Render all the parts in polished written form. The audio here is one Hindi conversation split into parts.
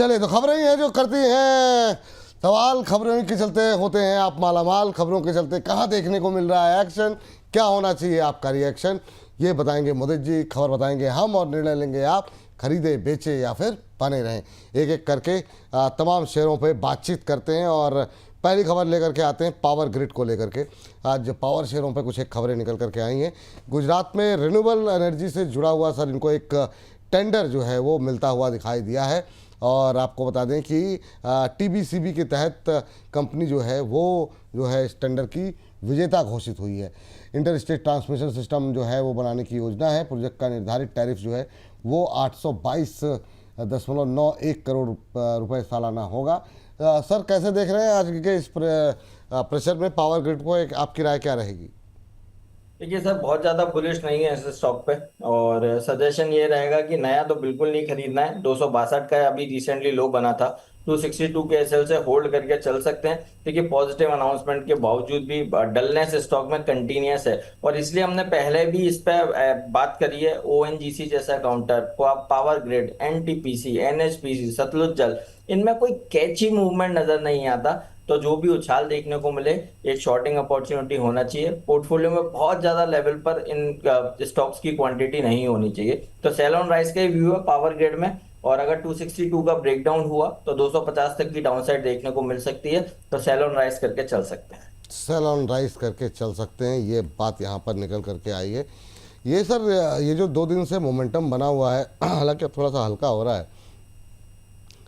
चलिए, तो खबरें ही हैं जो करती हैं सवाल, खबरों के चलते होते हैं आप मालामाल, खबरों के चलते कहाँ देखने को मिल रहा है एक्शन, क्या होना चाहिए आपका रिएक्शन, ये बताएंगे मोदित जी, खबर बताएंगे हम और निर्णय लेंगे आप, खरीदे बेचे या फिर बने रहें। एक एक करके तमाम शेयरों पे बातचीत करते हैं और पहली खबर लेकर के आते हैं पावर ग्रिड को लेकर के। आज पावर शेयरों पे कुछ एक खबरें निकल करके आई हैं। गुजरात में रिन्यूएबल एनर्जी से जुड़ा हुआ सर इनको एक टेंडर जो है वो मिलता हुआ दिखाई दिया है और आपको बता दें कि टीबीसीबी के तहत कंपनी जो है वो जो है इस टेंडर की विजेता घोषित हुई है। इंटर स्टेट ट्रांसमिशन सिस्टम जो है वो बनाने की योजना है। प्रोजेक्ट का निर्धारित टैरिफ जो है वो 822.91 करोड़ रुपए सालाना होगा। सर कैसे देख रहे हैं आज के इस प्रेशर में पावर ग्रिड को, एक आपकी राय क्या रहेगी? देखिए सर, बहुत ज्यादा बुलिश नहीं है इस स्टॉक पे। और सजेशन ये रहेगा कि नया तो बिल्कुल नहीं खरीदना है। 262 का अभी रिसेंटली लो बना था, 262 के एसएल से होल्ड करके चल सकते हैं। देखिए पॉजिटिव अनाउंसमेंट के बावजूद भी डलनेस स्टॉक में कंटिन्यूस है और इसलिए हमने पहले भी इस पे बात करी है। ओएनजीसी जैसा counter, power grid, NTPC, NHPC, Satluj Jal, इनमें कोई कैची मूवमेंट नजर नहीं आता। तो जो भी उछाल देखने को मिले, एक शॉर्टिंग अपॉर्चुनिटी होना चाहिए। पोर्टफोलियो में बहुत ज्यादा लेवल पर इन स्टॉक्स की क्वांटिटी नहीं होनी चाहिए। तो सेल ऑन राइज का व्यू है पावर ग्रिड में। और अगर 262 का ब्रेकडाउन हुआ तो 250 तक की डाउनसाइड देखने को मिल सकती है। तो सेल ऑन राइज करके चल सकते हैं। सेल ऑन राइज करके चल सकते हैं, ये बात यहाँ पर निकल करके आई है। ये सर ये जो 2 दिन से मोमेंटम बना हुआ है, हालांकि अब थोड़ा सा हल्का हो रहा है,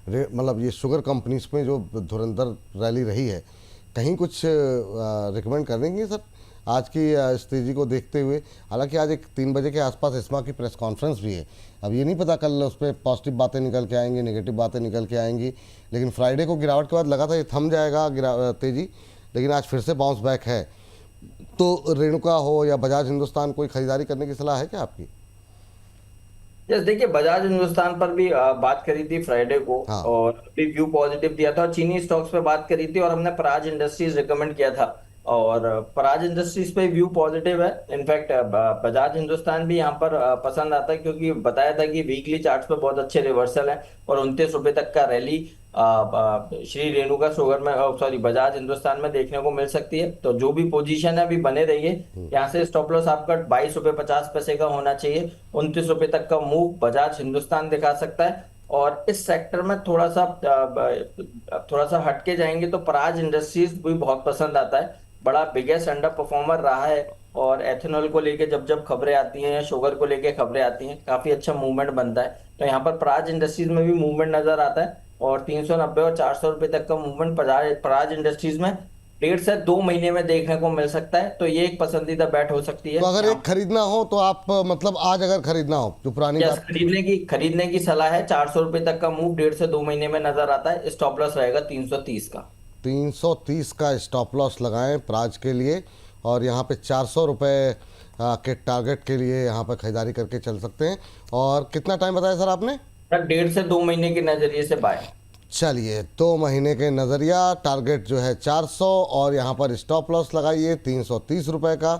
मतलब ये शुगर कंपनीज में जो धुरंधर रैली रही है, कहीं कुछ रिकमेंड कर देंगे सर आज की इस तेज़ी को देखते हुए? हालांकि आज एक 3 बजे के आसपास इस्मा की प्रेस कॉन्फ्रेंस भी है। अब ये नहीं पता कल उस पर पॉजिटिव बातें निकल के आएंगी, नेगेटिव बातें निकल के आएंगी, लेकिन फ्राइडे को गिरावट के बाद लगा था ये थम जाएगा तेज़ी, लेकिन आज फिर से बाउंस बैक है। तो रेणुका हो या बजाज हिंदुस्तान, कोई खरीदारी करने की सलाह है क्या आपकी? यस, देखिए बजाज हिंदुस्तान पर भी बात करी थी फ्राइडे को हाँ। और भी व्यू पॉजिटिव दिया था। और चीनी स्टॉक्स पे बात करी थी और हमने पराज इंडस्ट्रीज रिकमेंड किया था और पराज इंडस्ट्रीज पे व्यू पॉजिटिव है। इनफैक्ट बजाज हिंदुस्तान भी यहाँ पर पसंद आता है क्योंकि बताया था कि वीकली चार्ट्स पे बहुत अच्छे रिवर्सल है और 29 रुपए तक का रैली श्री रेणुका शुगर में, सॉरी, बजाज हिंदुस्तान में देखने को मिल सकती है। तो जो भी पोजीशन है अभी बने रहिए। यहाँ से स्टॉप लॉस आपका 22.50 रुपए का होना चाहिए। 29 रुपए तक का मूव बजाज हिंदुस्तान दिखा सकता है। और इस सेक्टर में थोड़ा सा हटके जाएंगे तो पराज इंडस्ट्रीज भी बहुत पसंद आता है। बड़ा बिगेस्ट अंडर परफॉर्मर रहा है और एथेनॉल को लेके जब जब खबरें आती हैं या शुगर को लेके खबरें आती हैं, काफी अच्छा मूवमेंट बनता है। तो यहाँ पर पराज इंडस्ट्रीज में भी मूवमेंट नजर आता है और 390 और 400 रुपए तक का मूवमेंट पराज इंडस्ट्रीज में 1.5 से 2 महीने में देखने को मिल सकता है। तो ये एक पसंदीदा बैट हो सकती है। तो अगर एक खरीदना हो तो आप मतलब आज अगर खरीदना हो जो पुरानी यस, बात, खरीदने की सलाह है। 400 रुपए तक का मूव 1.5 से 2 महीने में नजर आता है। स्टॉप लॉस रहेगा 330 का। 330 का स्टॉप लॉस लगाएं प्राज के लिए और यहाँ पे 400 रुपये के टारगेट के लिए यहाँ पर खरीदारी करके चल सकते हैं। और कितना टाइम बताया सर आपने? 1.5 से 2 महीने के नजरिए से बाय। चलिए, 2 महीने के नज़रिया, टारगेट जो है 400 और यहाँ पर स्टॉप लॉस लगाइए 330 रुपये का।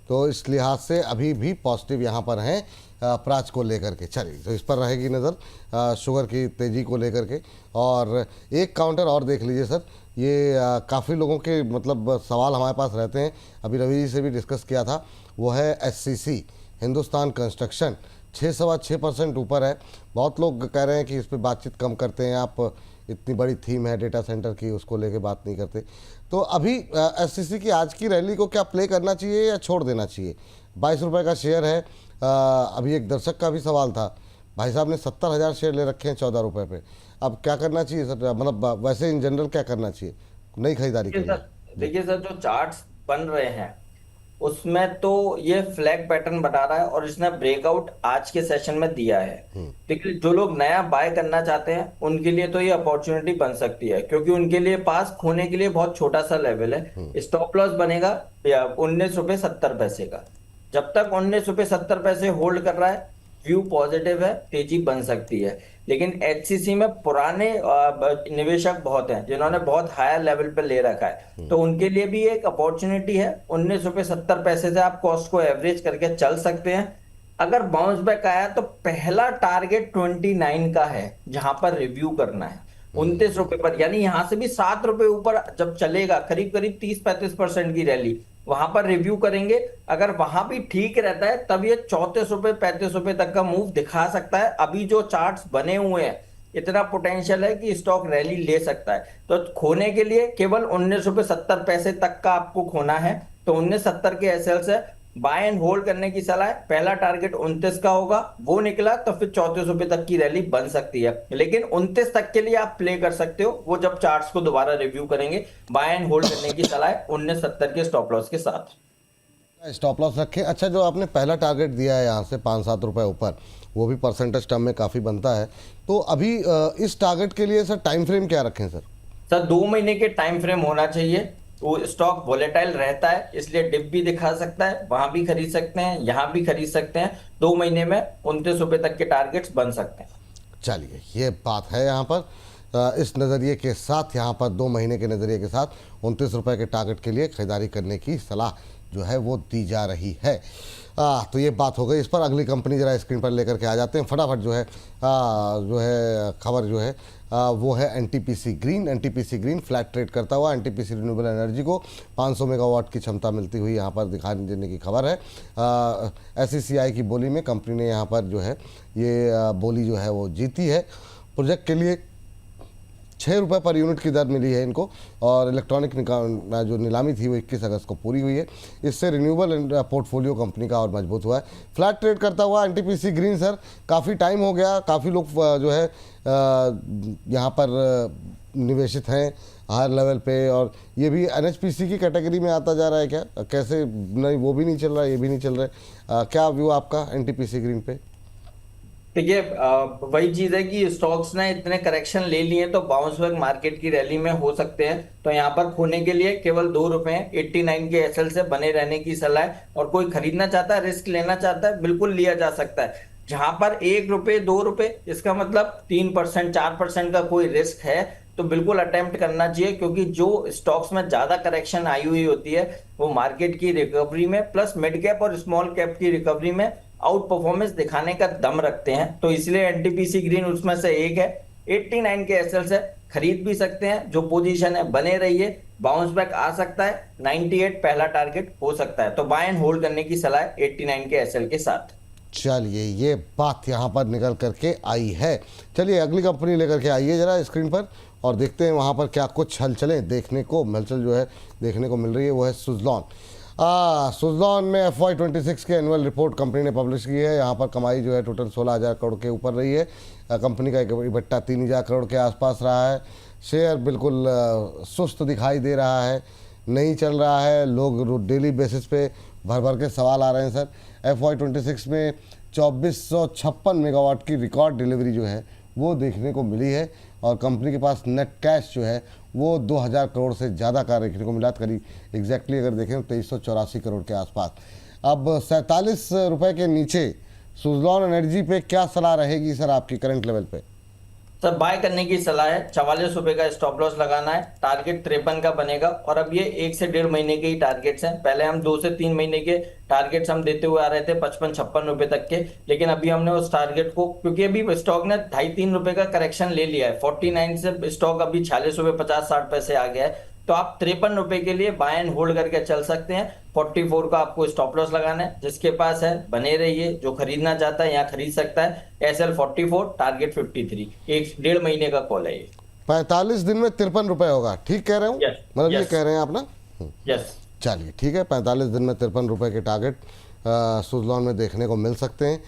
तो इस लिहाज से अभी भी पॉजिटिव यहाँ पर हैं प्राज को लेकर के। चलिए, तो इस पर रहेगी नज़र शुगर की तेज़ी को लेकर के। और एक काउंटर और देख लीजिए सर, ये काफ़ी लोगों के मतलब सवाल हमारे पास रहते हैं, अभी रवि जी से भी डिस्कस किया था, वो है एससीसी हिंदुस्तान कंस्ट्रक्शन, 6.25% ऊपर है। बहुत लोग कह रहे हैं कि इस पर बातचीत कम करते हैं आप, इतनी बड़ी थीम है डेटा सेंटर की, उसको लेके बात नहीं करते। तो अभी एससीसी की आज की रैली को क्या प्ले करना चाहिए या छोड़ देना चाहिए? 22 रुपये का शेयर है। अभी एक दर्शक का भी सवाल था, भाई साहब ने 70,000 शेयर ले रखे हैं 14 रुपये पे, अब क्या करना चाहिए सर? मतलब वैसे इन जनरल क्या करना चाहिए, नई खरीदारी के लिए? जी। देखिए सर, जो चार्ट्स बन रहे हैं उसमें तो ये फ्लैग पैटर्न बना रहा है और इसने ब्रेकआउट आज के सेशन में दिया है। देखिए जो लोग नया बाय करना चाहते हैं उनके लिए तो ये अपॉर्चुनिटी बन सकती है क्योंकि उनके लिए पास खोने के लिए बहुत छोटा सा लेवल है। स्टॉप लॉस बनेगा 19.70 रुपए का। जब तक 19.70 रुपए होल्ड कर रहा है, व्यू पॉजिटिव है, तेजी बन सकती है। लेकिन एचसीसी में पुराने निवेशक बहुत हैं जिन्होंने बहुत हायर लेवल पे ले रखा है, तो उनके लिए भी एक अपॉर्चुनिटी है। 19.70 रुपए से आप कॉस्ट को एवरेज करके चल सकते हैं। अगर बाउंस बैक आया तो पहला टारगेट 29 का है जहां पर रिव्यू करना है। ₹29 पर, यानी यहां से भी ₹7 ऊपर जब चलेगा, करीब करीब 30-35% की रैली वहां पर रिव्यू करेंगे। अगर वहां भी ठीक रहता है तब ये ₹34-₹35 तक का मूव दिखा सकता है। अभी जो चार्ट्स बने हुए हैं, इतना पोटेंशियल है कि स्टॉक रैली ले सकता है। तो खोने के लिए केवल ₹19.70 तक का आपको खोना है, तो 19.70 के एसएल से बाय एंड होल्ड करने की सलाह है। पहला टारगेट 29 का होगा, वो निकला तो फिर ₹34 तक की रैली बन सकती है, लेकिन 29 तक के लिए आप प्ले कर सकते हो, वो जब चार्ट्स को दोबारा रिव्यू करेंगे। बाय एंड होल्ड करने की सलाह है 19.70 के स्टॉप लॉस के साथ। स्टॉप लॉस रखें। अच्छा, जो आपने पहला टारगेट दिया है यहाँ से 5-7 रुपए ऊपर, वो भी परसेंटेज टर्म में काफ़ी बनता है, तो अभी इस टारगेट के लिए सर टाइम फ्रेम क्या रखें सर? सर 2 महीने के टाइम फ्रेम होना चाहिए। वो स्टॉक वोलेटाइल रहता है, इसलिए डिप भी दिखा सकता है, वहां भी खरीद सकते हैं, यहां भी खरीद सकते हैं। 2 महीने में ₹29 तक के टारगेट्स बन सकते हैं। चलिए, ये बात है यहाँ पर इस नज़रिए के साथ, यहाँ पर 2 महीने के नज़रिए के साथ ₹29 के टारगेट के लिए खरीदारी करने की सलाह जो है वो दी जा रही है। तो ये बात हो गई इस पर। अगली कंपनी ज़रा स्क्रीन पर लेकर के आ जाते हैं फटाफट। जो है खबर जो है वो है NTPC green. NTPC green flat trade करता हुआ एनटीपीसी रिन्यूएबल एनर्जी को 500 मेगावाट की क्षमता मिलती हुई यहाँ पर दिखा देने की खबर है। एसईसीआई की बोली में कंपनी ने यहाँ पर जो है ये बोली जो है वो जीती है। प्रोजेक्ट के लिए ₹6 पर यूनिट की दर मिली है इनको, और इलेक्ट्रॉनिक जो नीलामी थी वो 21 अगस्त को पूरी हुई है। इससे रिन्यूएबल पोर्टफोलियो कंपनी का और मजबूत हुआ है। फ्लैट ट्रेड करता हुआ एनटीपीसी ग्रीन सर, काफ़ी टाइम हो गया, काफ़ी लोग जो है यहाँ पर निवेशित हैं हायर लेवल पे, और ये भी एनएचपीसी की कैटेगरी में आता जा रहा है क्या? कैसे नहीं, वो भी नहीं चल रहा है, ये भी नहीं चल रहा है, क्या व्यू आपका एनटीपीसी ग्रीन पे? देखिए, वही चीज है कि स्टॉक्स ने इतने करेक्शन ले लिए तो बाउंस बैक मार्केट की रैली में हो सकते हैं। तो यहाँ पर खोने के लिए केवल ₹2, 89 के एसएल से बने रहने की सलाह है। और कोई खरीदना चाहता है, रिस्क लेना चाहता है, बिल्कुल लिया जा सकता है। जहां पर ₹1, ₹2, इसका मतलब 3%, 4% का कोई रिस्क है, तो बिल्कुल अटेम्प्ट करना चाहिए, क्योंकि जो स्टॉक्स में ज्यादा करेक्शन आई हुई होती है वो मार्केट की रिकवरी में प्लस मिड कैप और स्मॉल कैप की रिकवरी में आउट परफॉर्मेंस दिखाने का दम रखते हैं। तो इसलिए एनटीपीसी ग्रीन उसमें से एक है। 89 के एसएल से खरीद भी सकते हैं, जो पोजीशन है बने रहिए, बाउंस बैक आ सकता है। 98 पहला टारगेट हो सकता है, तो बाय एंड होल्ड करने की सलाह है 89 के एसएल के साथ। चलिए, ये बात यहाँ पर निकल करके आई है। चलिए अगली कंपनी लेकर के आइए जरा स्क्रीन पर, और देखते हैं वहाँ पर क्या कुछ हलचलें देखने को मिल रही है। वो है सुज़लॉन। सुज़लॉन में FY26 के एनुअल रिपोर्ट कंपनी ने पब्लिश की है। यहाँ पर कमाई जो है टोटल 16,000 करोड़ के ऊपर रही है। कंपनी का इबट्टा 3,000 करोड़ के आसपास रहा है। शेयर बिल्कुल सुस्त दिखाई दे रहा है, नहीं चल रहा है। लोग डेली बेसिस पे भर भर के सवाल आ रहे हैं सर। FY26 में 2456 मेगावाट की रिकॉर्ड डिलीवरी जो है वो देखने को मिली है, और कंपनी के पास नेट कैश जो है वो 2,000 करोड़ से ज़्यादा का देखने को मिला। करीब एग्जैक्टली अगर देखें तो 2384 करोड़ के आसपास। अब ₹47 के नीचे सुज़लॉन एनर्जी पे क्या सलाह रहेगी सर आपकी करंट लेवल पे? सर बाय करने की सलाह है। ₹44 का स्टॉप लॉस लगाना है, टारगेट 53 का बनेगा। और अब ये 1 से 1.5 महीने के ही टारगेट्स हैं। पहले हम 2 से 3 महीने के टारगेट्स हम देते हुए आ रहे थे, ₹55-56 तक के, लेकिन अभी हमने उस टारगेट को, क्योंकि अभी स्टॉक ने ₹2.5-3 का करेक्शन ले लिया है, 49 से स्टॉक अभी ₹46.50-60 आ गया है, तो आप ₹53 के लिए बाय एंड होल्ड करके चल सकते हैं। 44 का आपको स्टॉप लॉस लगाना है। जिसके पास है बने रहिए, जो खरीदना चाहता है यहाँ खरीद सकता है। SL 44, टारगेट 53, 1.5 महीने का कॉल है ये। 45 दिन में ₹53 होगा, ठीक कह रहे हूँ? Yes, मतलब ये yes. कह रहे हैं आप ना? यस। चलिए ठीक है, 45 दिन में ₹53 के टारगेट सुज़लॉन में देखने को मिल सकते हैं।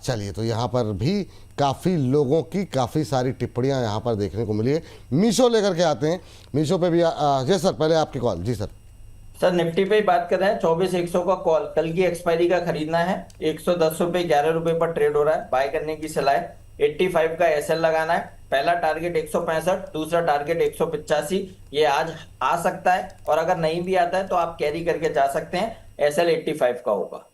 चलिए, तो यहाँ पर भी काफ़ी लोगों की काफ़ी सारी टिप्पणियाँ यहाँ पर देखने को मिली है। मीशो लेकर के आते हैं। मीशो पे भी जी सर, पहले आपकी कॉल। जी सर। सर निफ्टी पे ही बात कर रहे हैं। 24,100 का कॉल, कल की एक्सपायरी का खरीदना है। ₹110, ₹11 पर ट्रेड हो रहा है। बाय करने की सलाह है। 85 का एसएल लगाना है। पहला टारगेट 165, दूसरा टारगेट 185। ये आज आ सकता है, और अगर नहीं भी आता है तो आप कैरी करके जा सकते हैं। एसएल 85 का होगा।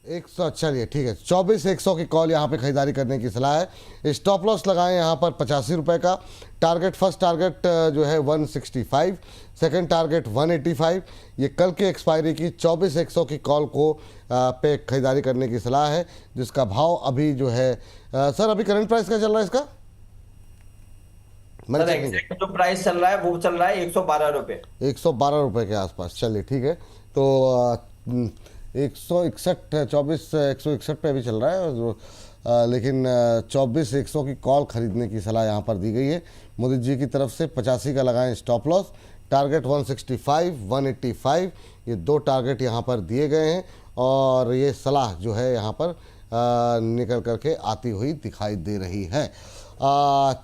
100, चलिए ठीक है, 24,100 की कॉल यहाँ पे खरीदारी करने की सलाह है। स्टॉप लॉस लगाएं यहाँ पर ₹85 का। टारगेट, फर्स्ट टारगेट जो है 165, सेकंड टारगेट 185। ये कल की एक्सपायरी की 24,100 की कॉल को पे खरीदारी करने की सलाह है, जिसका भाव अभी जो है सर, अभी करंट प्राइस क्या चल रहा है इसका? मैंने सर चेक नहीं किया। एग्जैक्ट जो प्राइस चल रहा है वो चल रहा है 112 रुपये। 112 रुपये के आसपास, चलिए ठीक है। तो 161 24 161 पे अभी चल रहा है जो लेकिन 24 100 की कॉल खरीदने की सलाह यहाँ पर दी गई है मोदी जी की तरफ से। 85 का लगाएं स्टॉप लॉस, टारगेट 165 185, ये दो टारगेट यहाँ पर दिए गए हैं और ये सलाह जो है यहाँ पर निकल करके आती हुई दिखाई दे रही है।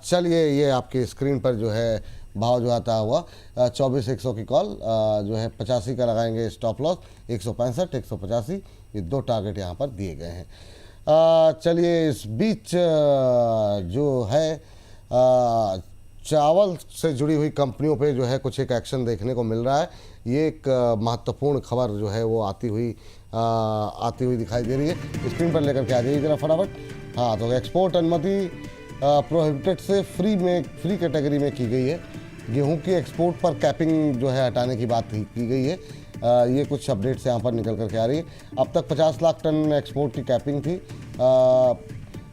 चलिए ये आपकी स्क्रीन पर जो है भाव जो आता हुआ 24 100 की कॉल जो है 85 का लगाएंगे स्टॉप लॉस, 165 185, ये दो टारगेट यहाँ पर दिए गए हैं। चलिए इस बीच जो है चावल से जुड़ी हुई कंपनियों पे जो है कुछ एक एक्शन देखने को मिल रहा है। ये एक महत्वपूर्ण खबर जो है वो आती हुई दिखाई दे रही है। स्क्रीन पर लेकर के आ जाइए जरा फटाफट। हाँ, तो एक्सपोर्ट अनुमति प्रोहिबिटेड से फ्री कैटेगरी में की गई है। गेहूं की एक्सपोर्ट पर कैपिंग जो है हटाने की बात की गई है। ये कुछ अपडेट्स यहाँ पर निकल करके आ रही है। अब तक 50 लाख टन एक्सपोर्ट की कैपिंग थी।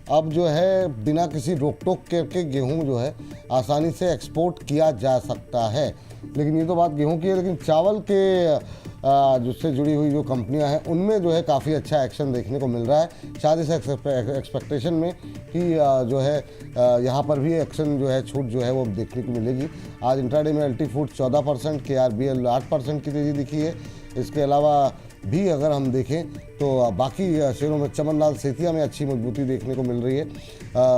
अब जो है बिना किसी रोक टोक के गेहूं जो है आसानी से एक्सपोर्ट किया जा सकता है। लेकिन ये तो बात गेहूं की है, लेकिन चावल के जिससे जुड़ी हुई जो कंपनियां हैं उनमें जो है काफ़ी अच्छा एक्शन देखने को मिल रहा है। शायद इस एक्सपेक्टेशन में कि जो है यहाँ पर भी एक्शन जो है छूट जो है वो देखने को मिलेगी। आज इंट्राडे में एलटी फूड 14%, केआरबीएल 8% की तेज़ी दिखी है। इसके अलावा भी अगर हम देखें तो बाकी शेयरों में चमन लाल सेतिया में अच्छी मजबूती देखने को मिल रही है,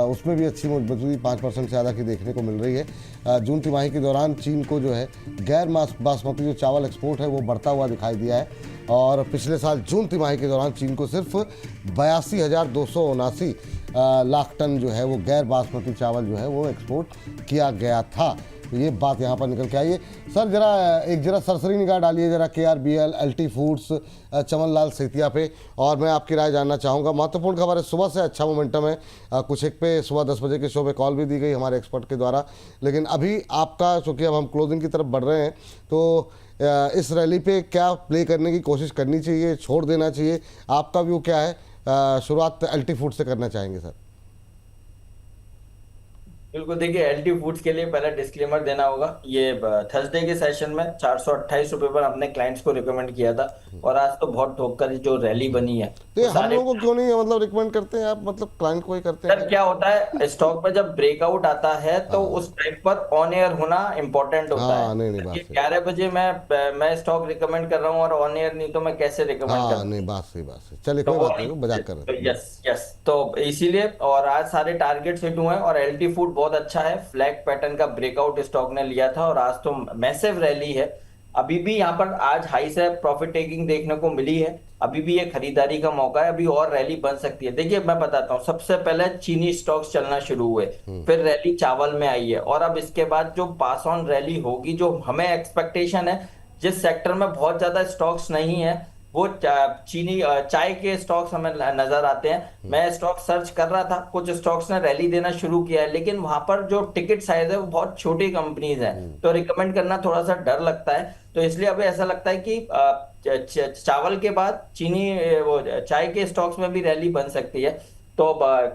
उसमें भी अच्छी मजबूती 5% से ज़्यादा की देखने को मिल रही है। जून तिमाही के दौरान चीन को जो है गैर बासमती जो चावल एक्सपोर्ट है वो बढ़ता हुआ दिखाई दिया है और पिछले साल जून तिमाही के दौरान चीन को सिर्फ 82,279 लाख टन जो है वो गैर बासमती चावल जो है वो एक्सपोर्ट किया गया था। तो ये बात यहाँ पर निकल के आई है। सर जरा सरसरी निगाह डालिए जरा KRBL, LT foods, Chaman Lal Setia पे, और मैं आपकी राय जानना चाहूँगा। महत्वपूर्ण खबर है, सुबह से अच्छा मोमेंटम है। कुछ एक पे सुबह 10 बजे के शो पे कॉल भी दी गई हमारे एक्सपर्ट के द्वारा, लेकिन अभी आपका चूँकि अब हम क्लोजिंग की तरफ बढ़ रहे हैं तो इस रैली पे क्या प्ले करने की कोशिश करनी चाहिए, छोड़ देना चाहिए, आपका व्यू क्या है? शुरुआत एलटी फूड से करना चाहेंगे सर। बिल्कुल, देखिए एलटी फूड्स के लिए पहले डिस्क्लेमर देना होगा। ये थर्सडे के सेशन में 428 रुपये पर अपने क्लाइंट्स को रिकमेंड किया था और आज तो बहुत ठोकर जो रैली बनी है तो ये वो हम सारे। लोगों को क्यों नहीं मतलब रिकमेंड करते हैं आप, मतलब क्लाइंट को ही करते सर हैं? क्या होता है, स्टॉक में जब ब्रेकआउट आता है तो हाँ उस टाइम पर ऑन एयर होना इंपॉर्टेंट होता है। हाँ, नहीं बात ये सही। 11 बजे मैं स्टॉक रिकमेंड कर रहा हूँ और ऑन एयर नहीं तो मैं कैसे रिकमेंड हाँ कर। नहीं, बात सही, बात सही। चलिए तो कोई वो बात नहीं, मजाक कर रहे थे। यस यस, तो इसीलिए और आज सारे टारगेट्स हिट हुए हैं और एलटी फूड बहुत अच्छा है। फ्लैग पैटर्न का ब्रेकआउट स्टॉक ने लिया था और आज तो मैसिव रैली है। अभी भी यहाँ पर आज हाई से प्रॉफिट टेकिंग देखने को मिली है। अभी भी ये खरीदारी का मौका है, अभी और रैली बन सकती है। देखिए मैं बताता हूँ, सबसे पहले चीनी स्टॉक्स चलना शुरू हुए, फिर रैली चावल में आई है और अब इसके बाद जो पास ऑन रैली होगी, जो हमें एक्सपेक्टेशन है, जिस सेक्टर में बहुत ज्यादा स्टॉक्स नहीं है वो चीनी चाय के स्टॉक्स हमें नजर आते हैं। मैं स्टॉक सर्च कर रहा था, कुछ स्टॉक्स ने रैली देना शुरू किया है, लेकिन वहां पर जो टिकट साइज है वो बहुत छोटी कंपनीज हैं, तो रिकमेंड करना थोड़ा सा डर लगता है। तो इसलिए अभी ऐसा लगता है कि चावल के बाद चीनी वो चाय के स्टॉक्स में भी रैली बन सकती है। तो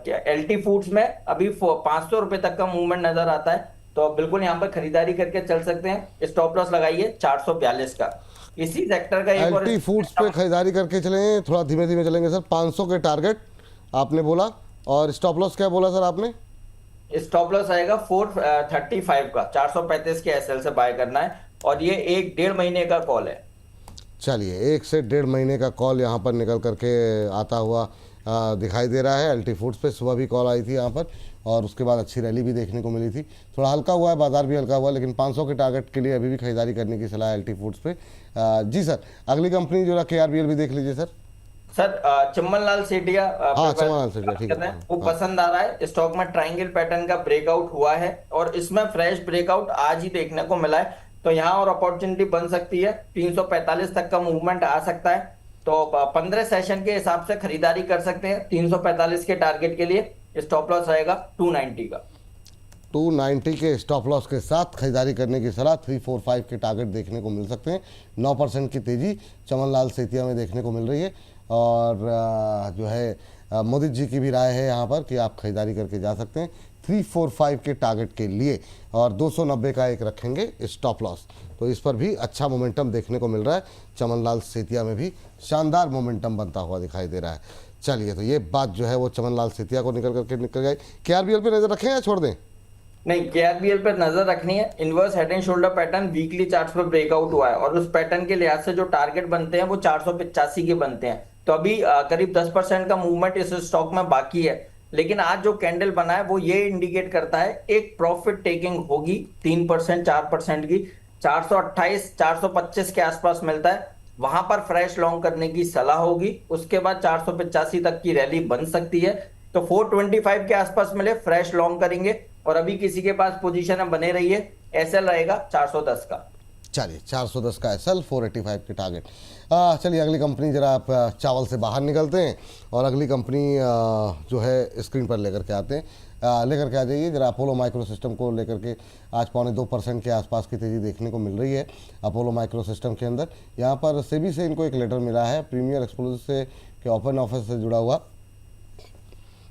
एलटी फूड्स में अभी 500 रुपए तक का मूवमेंट नजर आता है, तो बिल्कुल यहाँ पर खरीदारी करके चल सकते हैं। स्टॉप लॉस लगाइए 442 का। इसी सेक्टर का एक और एलटी फूड्स पे खरीदारी करके चलें, थोड़ा धीमे धीमे चलेंगे सर। 500 के टारगेट आपने बोला, और स्टॉप लॉस क्या बोला सर आपने? स्टॉप लॉस आएगा 435 का, 435 के एसएल से बाय करना है और ये 1-1.5 महीने का कॉल है। चलिए 1 से 1.5 महीने का कॉल यहाँ पर निकल करके आता हुआ दिखाई दे रहा है। एलटी फूड्स पे सुबह भी कॉल आई थी यहाँ पर और उसके बाद अच्छी रैली भी देखने को मिली थी। थोड़ा हल्का हुआ है, बाजार भी हल्का हुआ, लेकिन 500 के टारगेट के लिए अभी भी खरीदारी करने की सलाह है एलटी फूड्स पे। जी सर, अगली कंपनी जो केआरबीएल भी देख लीजिए सर। सर चमन लाल सेठिया हाँ, चमन लाल सेठिया, ठीक है। वो पसंद आ रहा है। स्टॉक में ट्रायंगल पैटर्न का ब्रेकआउट हुआ है और इसमें फ्रेश ब्रेकआउट आज ही देखने को मिला है, तो यहाँ और अपॉर्चुनिटी बन सकती है। 345 तक का मूवमेंट आ सकता है, तो 15 सेशन के हिसाब से खरीदारी कर सकते हैं। 345 के टारगेट के लिए स्टॉप लॉस रहेगा 290 का। 290 के स्टॉप लॉस के साथ खरीदारी करने की सलाह। 345 के टारगेट देखने को मिल सकते हैं। 9% की तेज़ी चमन लाल सेतिया में देखने को मिल रही है और जो है मोदी जी की भी राय है यहाँ पर कि आप खरीदारी करके जा सकते हैं। 345 के टारगेट के लिए और 290 का एक रखेंगे स्टॉप लॉस। तो इस पर भी अच्छा मोमेंटम देखने को मिल रहा है। चमनलाल सेतिया में भी शानदार मोमेंटम बनता हुआ दिखाई दे रहा है। चलिए, तो ये बात जो है वो चमनलाल सेतिया को निकल गई। केआरबीएल पे नजर रखें या छोड़ दें? नहीं, केआरबीएल पर नजर रखनी है। Inverse head and shoulder pattern weekly charts पर ब्रेकआउट हुआ है और उस पैटर्न के लिहाज से जो टारगेट बनते हैं वो 485 के बनते हैं। तो अभी करीब 10% का मूवमेंट इस स्टॉक में बाकी है, लेकिन आज जो कैंडल बना है वो ये इंडिकेट करता है एक प्रॉफिट टेकिंग होगी 3% 4% की। 428 425 के आसपास मिलता है, वहां पर फ्रेश लॉन्ग करने की सलाह होगी। उसके बाद 485 तक की रैली बन सकती है, तो 425 के आसपास मिले फ्रेश लॉन्ग करेंगे। और अभी किसी के पास पोजीशन है बने रहिए, एसएल रहेगा 410 का। चलिए, 410 का एसएल, 485 के टारगेट। चलिए, अगली कंपनी जरा आप चावल से बाहर निकलते हैं और अगली कंपनी जो है स्क्रीन पर लेकर के आते हैं। लेकर के आ जाइए जरा अपोलो माइक्रो सिस्टम को लेकर के। आज 0.25% के आसपास की तेज़ी देखने को मिल रही है अपोलो माइक्रो सिस्टम के अंदर। यहाँ पर सेबी से इनको एक लेटर मिला है, प्रीमियर एक्सक्लूसिव से के ओपन ऑफिस से जुड़ा हुआ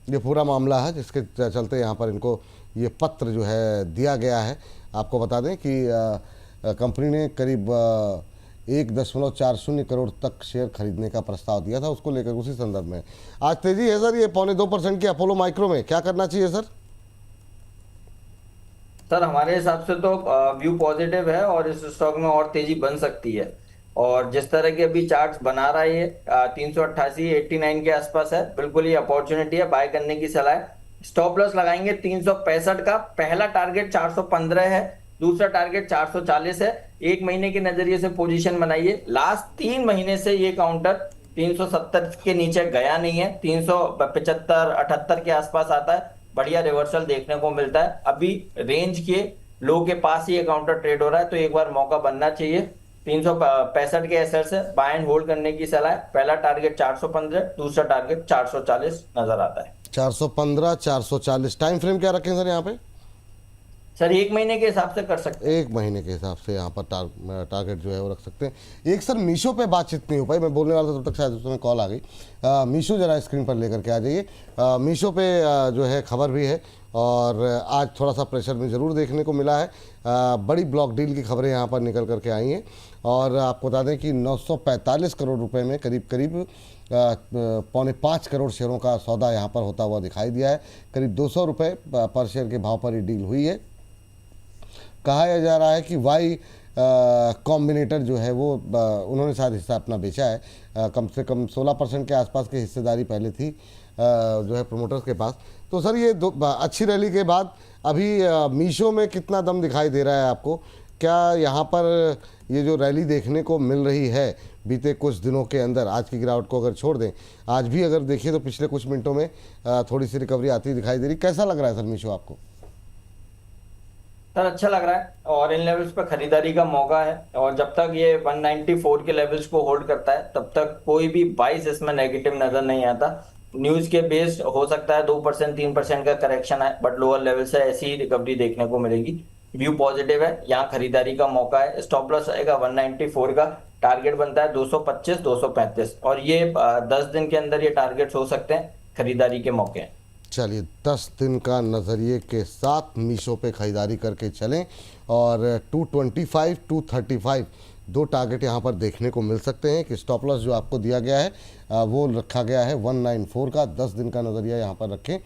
ये पूरा मामला है, जिसके चलते यहाँ पर इनको ये पत्र जो है दिया गया है। आपको बता दें कि कंपनी ने करीब 1.40 करोड़ तक शेयर खरीदने का प्रस्ताव दिया था, उसको लेकर उसी संदर्भ में आज तेजी है सर। ये 0.25% की अपोलो माइक्रो में क्या करना चाहिए सर? सर हमारे हिसाब से तो व्यू पॉजिटिव है और इस स्टॉक में और तेजी बन सकती है। और जिस तरह के अभी चार्ट्स बना रहा है ये 388 89 के आसपास है, बिल्कुल ये अपॉर्चुनिटी है, बाय करने की सलाह है। स्टॉप लॉस लगाएंगे 365 का। पहला टारगेट 415 है, दूसरा टारगेट 440 है। एक महीने के नजरिए से पोजीशन बनाइए। लास्ट 3 महीने से ये काउंटर 370 के नीचे गया नहीं है, 375 78 के आसपास आता है। बढ़िया रिवर्सल देखने को मिलता है। अभी रेंज के लो के पास ही ये काउंटर ट्रेड हो रहा है, तो एक बार मौका बनना चाहिए। 365 के एसएल से बाय एंड होल्ड करने की सलाह है। पहला टारगेट 415, दूसरा टारगेट 440 नजर आता है। 415 440 टाइम फ्रेम क्या रखें सर यहाँ पे? सर 1 महीने के हिसाब से कर सकते हैं। 1 महीने के हिसाब से यहाँ पर टारगेट जो है वो रख सकते हैं। एक सर मीशो पे बातचीत नहीं हो पाई, मैं बोलने वाला था तब तक शायद उसमें कॉल आ गई। मीशो जरा स्क्रीन पर लेकर के आ जाइए। मीशो पे जो है खबर भी है और आज थोड़ा सा प्रेशर में ज़रूर देखने को मिला है। बड़ी ब्लॉक डील की खबरें यहाँ पर निकल करके आई हैं और आपको बता दें कि 945 करोड़ रुपए में करीब 4.25 करोड़ शेयरों का सौदा यहाँ पर होता हुआ दिखाई दिया है। करीब 200 रुपये पर शेयर के भाव पर ये डील हुई है। कहा जा रहा है कि वाई कॉम्बिनेटर जो है वो उन्होंने शायद हिस्सा अपना बेचा है। कम से कम 16% के आसपास की हिस्सेदारी पहले थी जो है प्रोमोटर्स के पास। तो सर ये अच्छी रैली के बाद अभी मीशो में कितना दम दिखाई दे रहा है आपको? क्या यहाँ पर ये जो रैली देखने को मिल रही है बीते कुछ दिनों के अंदर, आज की गिरावट को अगर छोड़ दें, आज भी अगर देखिए तो पिछले कुछ मिनटों में थोड़ी सी रिकवरी आती दिखाई दे रही, कैसा लग रहा है सर मीशो आपको? सर अच्छा लग रहा है और इन लेवल्स पर खरीदारी का मौका है। और जब तक ये 194 के लेवल्स को होल्ड करता है तब तक कोई भी बाइस इसमें नेगेटिव नजर नहीं आता। न्यूज के बेस्ड हो सकता है 2% 3% का करेक्शन है, बट लोअर लेवल से ऐसी ही रिकवरी देखने को मिलेगी। व्यू पॉजिटिव है, यहाँ खरीदारी का मौका है। स्टॉप लॉस आएगा 194 का, टारगेट बनता है 225 235 और ये 10 दिन के अंदर ये टारगेट्स हो सकते हैं, खरीदारी के मौके हैं। चलिए 10 दिन का नज़रिए के साथ मीशो पे ख़रीदारी करके चलें और 225 235 दो टारगेट यहाँ पर देखने को मिल सकते हैं। कि स्टॉप लॉस जो आपको दिया गया है वो रखा गया है 194 का। 10 दिन का नज़रिया यहाँ पर रखें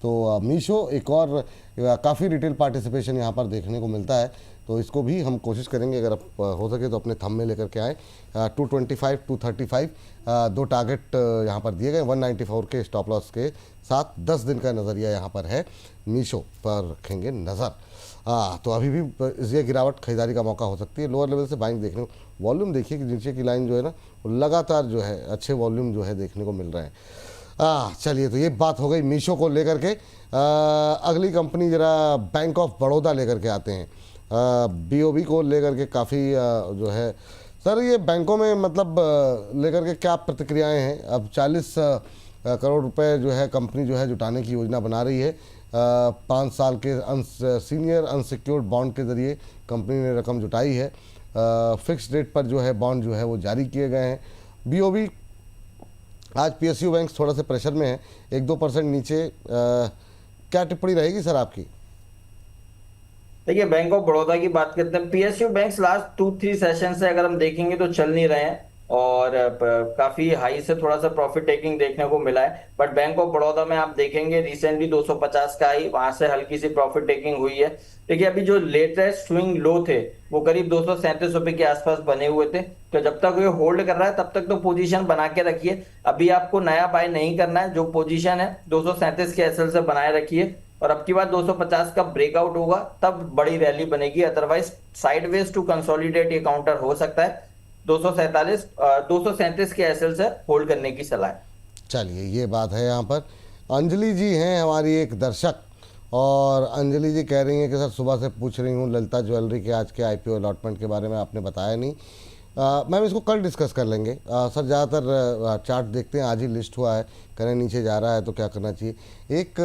तो मीशो एक और काफ़ी रिटेल पार्टिसिपेशन यहाँ पर देखने को मिलता है, तो इसको भी हम कोशिश करेंगे अगर हो सके तो अपने थंब में लेकर के आए। 225 235 दो टारगेट यहाँ पर दिए गए 194 के स्टॉप लॉस के साथ। 10 दिन का नज़रिया यहाँ पर है, मीशो पर रखेंगे नज़र। तो अभी भी ये गिरावट खरीदारी का मौका हो सकती है। लोअर लेवल से बाइंग देखने को, वॉल्यूम देखिए कि नीचे की लाइन जो है ना लगातार जो है अच्छे वॉल्यूम जो है देखने को मिल रहे हैं। चलिए तो ये बात हो गई मीशो को लेकर के। अगली कंपनी जरा बैंक ऑफ बड़ौदा लेकर के आते हैं। बीओबी को लेकर के काफ़ी जो है सर ये बैंकों में मतलब लेकर के क्या प्रतिक्रियाएं हैं? अब 40 करोड़ रुपए जो है कंपनी जो है जुटाने की योजना बना रही है। 5 साल के सीनियर अनसिक्योर्ड बॉन्ड के ज़रिए कंपनी ने रकम जुटाई है। फिक्स्ड रेट पर जो है बॉन्ड जो है वो जारी किए गए हैं। बीओबी आज पीएसयू बैंक थोड़ा सा प्रेशर में है, 1-2% नीचे क्या टिप्पणी रहेगी सर आपकी? देखिए, बैंक ऑफ बड़ौदा की बात करते हैं। पीएसयू बैंक्स लास्ट 2-3 सेशन से अगर हम देखेंगे तो चल नहीं रहे हैं, और काफी हाई से थोड़ा सा प्रॉफिट टेकिंग देखने को मिला है। बट बैंक ऑफ बड़ौदा में आप देखेंगे रिसेंटली 250 का आई, वहां से हल्की सी प्रॉफिट टेकिंग हुई है। देखिए, अभी जो लेटेस्ट स्विंग लो थे वो करीब 237 रुपए के आसपास बने हुए थे। तो जब तक ये होल्ड कर रहा है तब तक तो पोजीशन बना के रखिए। अभी आपको नया बाय नहीं करना है, जो पोजीशन है 237 के एसएल से बनाए रखिए, और अब की बार 250 का ब्रेकआउट होगा तब बड़ी रैली बनेगी, अदरवाइज साइडवेज टू कंसोलिडेट ये काउंटर हो सकता है। 237 के एसएल से होल्ड करने की सलाह है। चलिए, ये बात है। यहाँ पर अंजलि जी हैं हमारी एक दर्शक, और अंजलि जी कह रही हैं कि सर सुबह से पूछ रही हूँ ललिता ज्वेलरी के आज के आईपीओ अलॉटमेंट के बारे में आपने बताया नहीं। मैम इसको कल डिस्कस कर लेंगे। सर ज़्यादातर चार्ट देखते हैं, आज ही लिस्ट हुआ है, करें नीचे जा रहा है तो क्या करना चाहिए। एक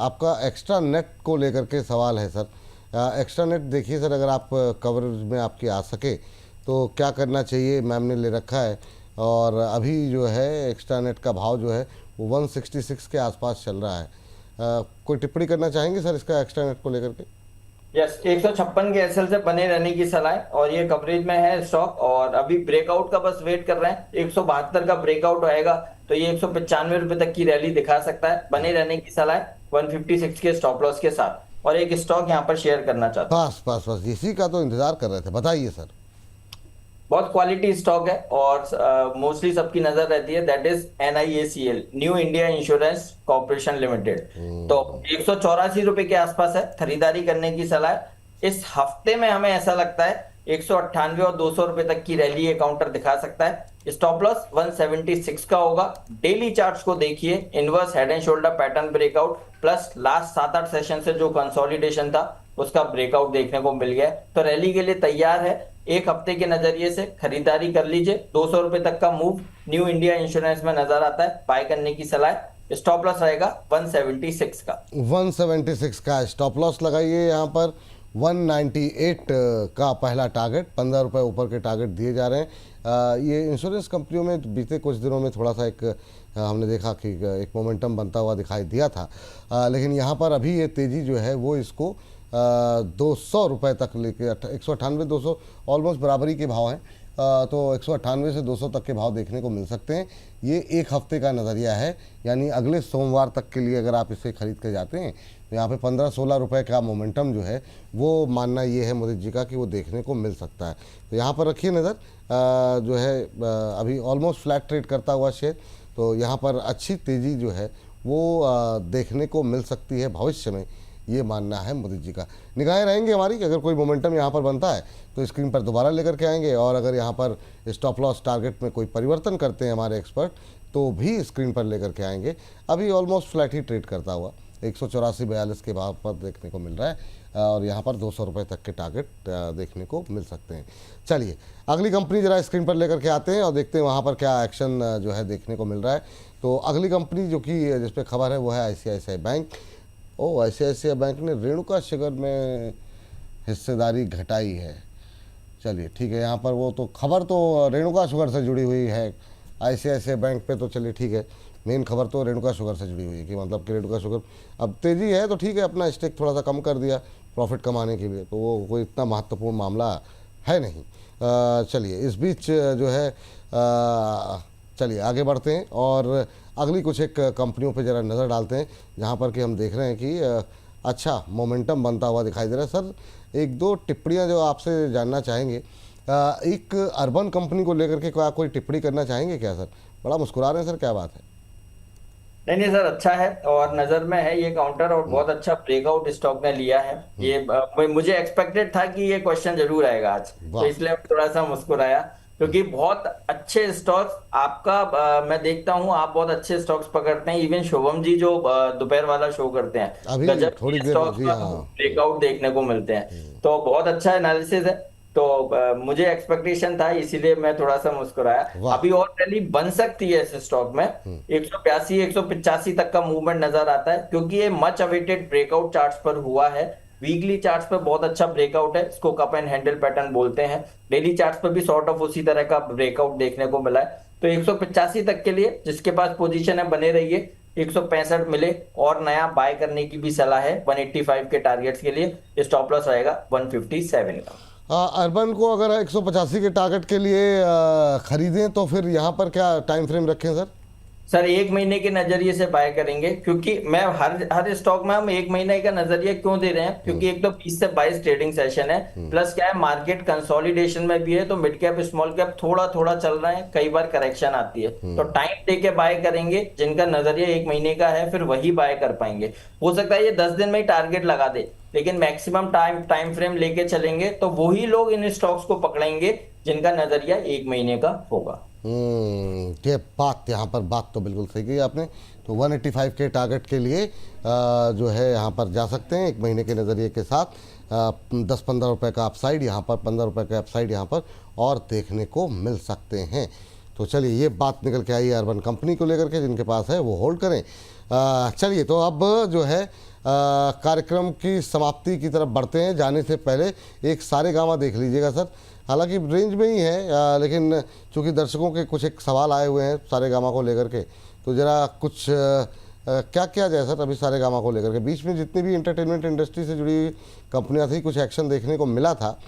आपका एक्स्ट्रा नेट को लेकर के सवाल है सर। एक्स्ट्रा नेट देखिए सर, अगर आप कवरेज में आपकी आ सके तो क्या करना चाहिए, मैम ने ले रखा है। और अभी जो है एक्स्ट्रा नेट का भाव जो है वो 166 के आसपास चल रहा है। कोई टिप्पणी करना चाहेंगे सर इसका एक्स्ट्रा नेट को लेकर के? यस, 156 के एसएल से बने रहने की सलाह है, और ये कवरेज में है स्टॉक, और अभी ब्रेकआउट का बस वेट कर रहे हैं। 172 का ब्रेकआउट आएगा तो ये 195 रुपए तक की रैली दिखा सकता है। बने रहने की सलाह है 156 के स्टॉप लॉस के साथ। और एक स्टॉक यहाँ पर शेयर करना चाहता हूँ। बस बस बस इसी का तो इंतजार कर रहे थे, बताइए सर। बहुत क्वालिटी स्टॉक है और मोस्टली सबकी नजर रहती है, that is NIACL, new India insurance corporation limited. तो 184 रुपए के आसपास है, खरीदारी करने की सलाह है। इस हफ्ते में हमें ऐसा लगता है 198 और 200 रुपए तक की रैली ये काउंटर दिखा सकता है। स्टॉप लॉस 176 का होगा। डेली चार्ट्स को देखिए, inverse head and shoulder pattern breakout plus last 7-8 session से जो कंसोलिडेशन था उसका ब्रेकआउट देखने को मिल गया, तो रैली के लिए तैयार है। एक हफ्ते के नजरिए से खरीदारी कर लीजिए। 200 रुपए तक का मूव न्यू इंडिया इंश्योरेंस में नजर आता है, बाय करने की सलाह है। स्टॉप लॉस रहेगा 176 का। 176 का स्टॉप लॉस लगाइए। यहाँ पर 198 का पहला टारगेट, 15 रुपये ऊपर के टारगेट दिए जा रहे हैं। ये इंश्योरेंस कंपनियों में बीते कुछ दिनों में थोड़ा सा एक हमने देखा कि एक मोमेंटम बनता हुआ दिखाई दिया था, लेकिन यहाँ पर अभी ये तेज़ी जो है वो इसको 200 रुपये तक लेके 198 200 ऑलमोस्ट बराबरी के भाव हैं। तो 198 से 200 तक के भाव देखने को मिल सकते हैं। ये एक हफ्ते का नज़रिया है, यानी अगले सोमवार तक के लिए अगर आप इसे खरीद के जाते हैं तो यहाँ पे 15-16 रुपये का मोमेंटम जो है वो मानना ये है मोदी जी का कि वो देखने को मिल सकता है। तो यहाँ पर रखिए नज़र। जो है अभी ऑलमोस्ट फ्लैट ट्रेड करता हुआ शेयर, तो यहाँ पर अच्छी तेज़ी जो है वो देखने को मिल सकती है भविष्य में, ये मानना है मोदी जी का। निगाहें रहेंगी हमारी कि अगर कोई मोमेंटम यहाँ पर बनता है तो स्क्रीन पर दोबारा लेकर के आएंगे, और अगर यहाँ पर स्टॉप लॉस टारगेट में कोई परिवर्तन करते हैं हमारे एक्सपर्ट तो भी स्क्रीन पर लेकर के आएंगे। अभी ऑलमोस्ट फ्लैट ही ट्रेड करता हुआ 184-42 के भाव पर देखने को मिल रहा है, और यहाँ पर 200 रुपये तक के टारगेट देखने को मिल सकते हैं। चलिए अगली कंपनी ज़रा स्क्रीन पर लेकर के आते हैं और देखते हैं वहाँ पर क्या एक्शन जो है देखने को मिल रहा है। तो अगली कंपनी जो कि जिस पर खबर है वो है ICICI बैंक। ICICI बैंक ने रेणुका शुगर में हिस्सेदारी घटाई है। चलिए ठीक है, यहाँ पर वो तो खबर तो रेणुका शुगर से जुड़ी हुई है ICICI बैंक पे, तो चलिए ठीक है, मेन खबर तो रेणुका शुगर से जुड़ी हुई है कि मतलब कि रेणुका शुगर अब तेज़ी है तो ठीक है, अपना स्टेक थोड़ा सा कम कर दिया प्रॉफिट कमाने के लिए, तो वो कोई इतना महत्वपूर्ण मामला है नहीं। चलिए इस बीच जो है चलिए आगे बढ़ते हैं और अगली कुछ एक कंपनियों पे ज़रा नज़र डालते हैं जहाँ पर कि हम देख रहे हैं कि अच्छा मोमेंटम बनता हुआ दिखाई दे रहा है। सर एक दो टिप्पणियाँ जो आपसे जानना चाहेंगे। एक अर्बन कंपनी को लेकर के क्या कोई टिप्पणी करना चाहेंगे क्या सर? बड़ा मुस्कुरा रहे हैं सर, क्या बात है? नहीं नहीं सर, अच्छा है और नजर में है ये काउंटर, और बहुत अच्छा ब्रेकआउट स्टॉक ने लिया है ये। मुझे एक्सपेक्टेड था कि ये क्वेश्चन जरूर आएगा आज, तो इसलिए मैं थोड़ा सा मुस्कुराया, क्योंकि बहुत अच्छे स्टॉक्स आपका मैं देखता हूँ, आप बहुत अच्छे स्टॉक्स पकड़ते हैं। इवन शुभम जी जो दोपहर वाला शो करते हैं, गजब थोड़ी देर स्टॉक ब्रेकआउट देखने को मिलते हैं, तो बहुत अच्छा एनालिसिस है। तो मुझे एक्सपेक्टेशन था, इसीलिए मैं थोड़ा सा मुस्कुराया। अभी और रैली बन सकती है इस स्टॉक में, 182 185 तक का मूवमेंट नजर आता है, क्योंकि ये मच अवेटेड ब्रेकआउट चार्ट्स पर हुआ है। वीकली चार्ट्स पर बहुत अच्छा ब्रेकआउट है, इसको कप एंड हैंडल पैटर्न बोलते हैं। डेली चार्ट्स पर भी सॉर्ट ऑफ उसी तरह का ब्रेकआउट देखने को मिला है। तो 185 तक के लिए जिसके पास पोजीशन है बने रहिए। 165 मिले और नया बाय करने की भी सलाह है 185 के टारगेट्स के लिए। स्टॉप लॉस रहेगा 157 का। अर्बन को अगर 185 के टारगेट के लिए खरीदें तो फिर यहाँ पर क्या टाइम फ्रेम रखें सर? सर 1 महीने के नजरिए से बाय करेंगे, क्योंकि मैं हर स्टॉक में हम 1 महीने का नजरिया क्यों दे रहे हैं, क्योंकि एक तो 20 से 22 ट्रेडिंग सेशन है, प्लस क्या है मार्केट कंसोलिडेशन में भी है, तो मिड कैप स्मॉल कैप थोड़ा थोड़ा चल रहा है, कई बार करेक्शन आती है, तो टाइम दे के बाय करेंगे। जिनका नजरिया 1 महीने का है फिर वही बाय कर पाएंगे। हो सकता है ये 10 दिन में ही टारगेट लगा दे, लेकिन मैक्सिमम टाइम फ्रेम लेके चलेंगे तो वही लोग इन स्टॉक्स को पकड़ेंगे जिनका नजरिया 1 महीने का होगा। ये बात तो बिल्कुल सही की आपने। तो 185 के टारगेट के लिए जो है यहाँ पर जा सकते हैं 1 महीने के नज़रिए के साथ। 10-15 रुपए का अपसाइड यहाँ पर, 15 रुपए का अपसाइड यहाँ पर और देखने को मिल सकते हैं। तो चलिए ये बात निकल के आई है अर्बन कंपनी को लेकर के, जिनके पास है वो होल्ड करें। चलिए तो अब जो है कार्यक्रम की समाप्ति की तरफ बढ़ते हैं। जाने से पहले एक सारेगामा देख लीजिएगा सर, हालांकि रेंज में ही है, लेकिन चूंकि दर्शकों के कुछ एक सवाल आए हुए हैं सारेगामा को लेकर के, तो ज़रा कुछ क्या किया जाए सर अभी सारेगामा को लेकर के? बीच में जितनी भी एंटरटेनमेंट इंडस्ट्री से जुड़ी कंपनियां थी कुछ एक्शन देखने को मिला था,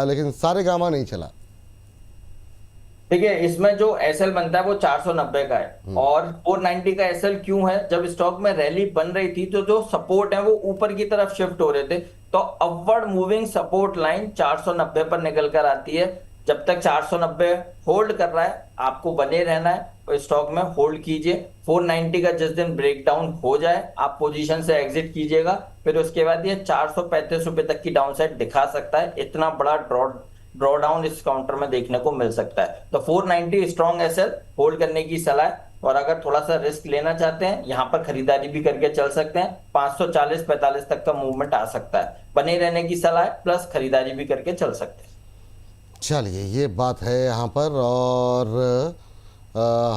लेकिन सारेगामा नहीं चला। देखिए इसमें जो एसएल बनता है वो 490 का है और 490 का एसएल क्यों है? जब स्टॉक में रैली बन रही थी तो जो सपोर्ट है वो ऊपर की तरफ शिफ्ट हो रहे थे, तो अपवर्ड मूविंग सपोर्ट लाइन 490 पर निकल कर आती है। जब तक 490 होल्ड कर रहा है आपको बने रहना है, तो स्टॉक में होल्ड कीजिए। 490 का जिस दिन ब्रेकडाउन हो जाए आप पोजीशन से एग्जिट कीजिएगा, फिर उसके बाद ये 435 रुपए तक की डाउनसाइड दिखा सकता है। इतना बड़ा ड्रॉडाउन इस काउंटर में देखने को मिल सकता है। तो 490 स्ट्रॉन्ग एसएल होल्ड करने की सलाह है, और अगर थोड़ा सा रिस्क लेना चाहते हैं यहाँ पर खरीदारी भी करके चल सकते हैं। 540-45 तक का मूवमेंट आ सकता है, बने रहने की सलाह है, प्लस खरीदारी भी करके चल सकते हैं। चलिए ये बात है यहाँ पर। और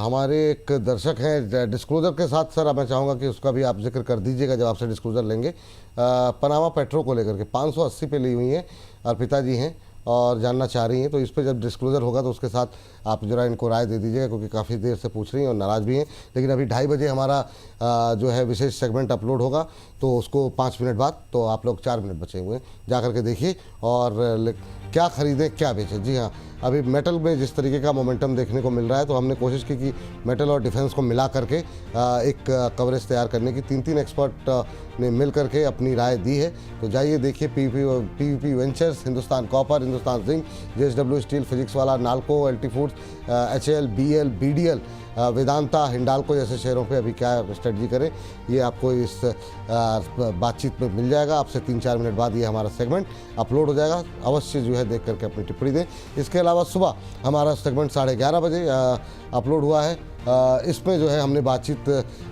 हमारे एक दर्शक हैं डिस्क्लोजर के साथ, सर मैं चाहूँगा कि उसका भी आप जिक्र कर दीजिएगा जब आपसे डिस्क्लोजर लेंगे। पनामा पेट्रो को लेकर के 580 पे ली हुई हैं अर्पिता जी हैं और जानना चाह रही हैं, तो इस पर जब डिस्क्लोजर होगा तो उसके साथ आप जरा इनको राय दे दीजिएगा, क्योंकि काफ़ी देर से पूछ रही हैं और नाराज़ भी हैं। लेकिन अभी 2:30 बजे हमारा जो है विशेष सेगमेंट अपलोड होगा, तो उसको 5 मिनट बाद, तो आप लोग 4 मिनट बचे हुए हैं, जा करके देखिए और क्या खरीदें क्या बेचें। जी हाँ, अभी मेटल में जिस तरीके का मोमेंटम देखने को मिल रहा है, तो हमने कोशिश की कि मेटल और डिफेंस को मिला करके एक कवरेज तैयार करने की। 3 एक्सपर्ट ने मिल करके अपनी राय दी है, तो जाइए देखिए। PVP ventures, Hindustan Copper, Hindustan Zinc, JSW Steel, Physics वाला, NALCO, LT Foods, HAL, BL, BDL, Vedanta, Hindalco जैसे शेयरों पे अभी क्या स्ट्रेटजी करें, ये आपको इस बातचीत में मिल जाएगा। आपसे 3-4 मिनट बाद ये हमारा सेगमेंट अपलोड हो जाएगा, अवश्य जो है देख करके अपनी टिप्पणी दें। इसके अलावा सुबह हमारा सेगमेंट 11:30 बजे अपलोड हुआ है। इसमें जो है हमने बातचीत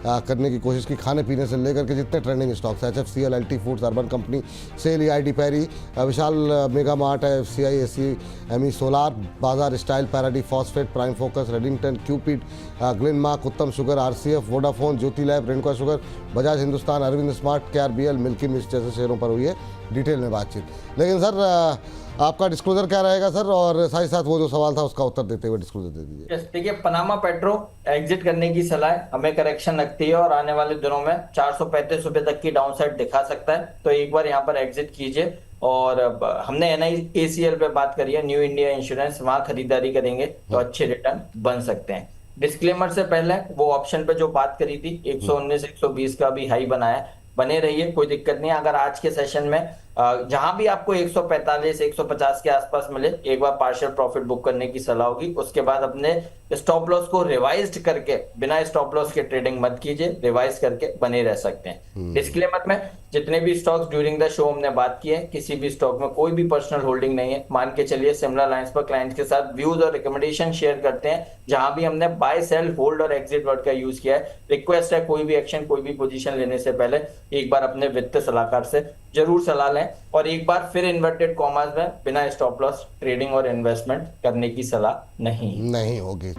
करने की कोशिश की खाने पीने से लेकर के जितने ट्रेंडिंग स्टॉक्स हैं, HFCL, LT Foods, Urban Company, SAIL, EID Parry, Vishal Mega Mart है, एफसीआई, एसी, एमी Solar, Baazar Style, Paradeep Phosphate, Prime Focus, Redington, Cupid, Glenmark, Uttam Sugar, RCF, Vodafone, Jyoti Lab, Renuka Sugar, Bajaj Hindustan, Arvind Smart, KRBL, Milky Mist जैसे शेयरों पर हुई है डिटेल में बातचीत। लेकिन सर आपका डिस्क्लोजर क्या रहेगा सर, और साथ ही साथ वो जो सवाल था उसका उत्तर देते हुए डिस्क्लोजर दे दीजिए। देखिए पनामा पेट्रो एग्जिट करने की सलाह है, हमें करेक्शन लगती है और आने वाले दिनों में 435 रुपए तक की डाउनसाइड दिखा सकता है, तो एक बार यहाँ पर एग्जिट कीजिए। और हमने NIACL पे बात करी है, न्यू इंडिया इंश्योरेंस, वहां खरीदारी करेंगे तो अच्छे रिटर्न बन सकते हैं। डिस्क्लेमर से पहले वो ऑप्शन पे जो बात करी थी 119-120 का भी हाई बनाया, बने रहिए, कोई दिक्कत नहीं है। अगर आज के सेशन में जहां भी आपको 145-150 के आसपास मिले, एक बार पार्शियल प्रॉफिट बुक करने की सलाह होगी। उसके बाद अपने स्टॉप लॉस को रिवाइज्ड करके, बिना स्टॉप लॉस के ट्रेडिंग मत कीजिए, रिवाइज करके बने रह सकते हैं। डिस्क्लेमर में जितने भी स्टॉक्स ड्यूरिंग द शो हमने बात की है, किसी भी स्टॉक में कोई भी पर्सनल होल्डिंग नहीं है। मान के चलिए सिमिलर लाइंस पर क्लाइंट्स के साथ व्यूज और रिकमेंडेशन शेयर करते हैं, जहां भी हमने बाय, सेल, होल्ड और एग्जिट वर्ड का यूज किया है। रिक्वेस्ट है कोई भी एक्शन, कोई भी पोजीशन लेने से पहले एक बार अपने वित्तीय सलाहकार से जरूर सलाह लें, और एक बार फिर इन्वर्टेड कॉमर्स में बिना स्टॉप लॉस ट्रेडिंग और इन्वेस्टमेंट करने की सलाह नहीं होगी।